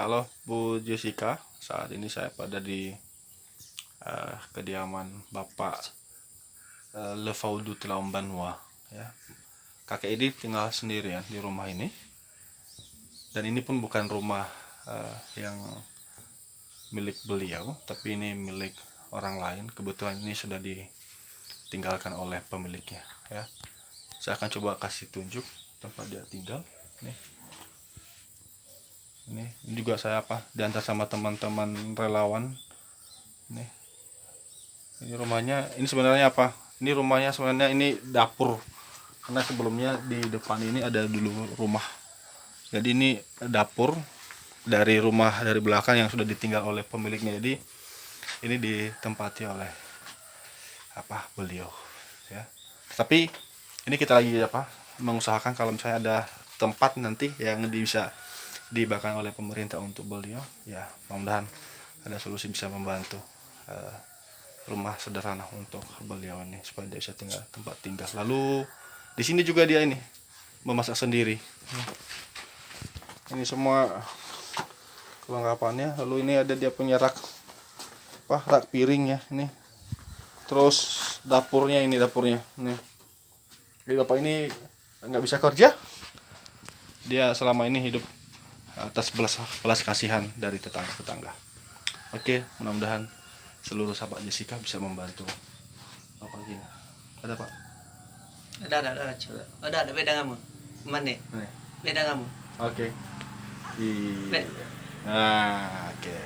Halo Bu Jessica, saat ini saya pada di kediaman Bapak Lefaudu Telaumbanua ya. Kakek ini tinggal sendirian di rumah ini. Dan ini pun bukan rumah yang milik beliau, tapi ini milik orang lain. Kebetulan ini sudah ditinggalkan oleh pemiliknya ya. Saya akan coba kasih tunjuk tempat dia tinggal. Nih. Ini juga saya diantar sama teman-teman relawan. Ini rumahnya, ini sebenarnya ini rumahnya sebenarnya ini dapur, karena sebelumnya di depan ini ada dulu rumah. Jadi ini dapur dari rumah dari belakang yang sudah ditinggal oleh pemiliknya. Jadi ini ditempati oleh beliau ya. Tapi ini kita lagi mengusahakan kalau misalnya ada tempat nanti yang bisa dibahkan oleh pemerintah untuk beliau ya, mudah-mudahan ada solusi bisa membantu rumah sederhana untuk beliau ini supaya dia bisa tempat tinggal. Lalu di sini juga dia ini memasak sendiri. Ini semua kelengkapannya. Lalu ini ada dia punya rak piring ya ini. Terus dapurnya ini nih. Jadi bapak ini nggak bisa kerja. Dia selama ini hidup atas belas kasihan dari tetangga-tetangga. Oke, mudah-mudahan seluruh sahabat Jessica bisa membantu. Apa gini? Ada Pak? Ada coba. Ada beda kamu. Mana? Beda kamu. Oke. Be- Nah, oke.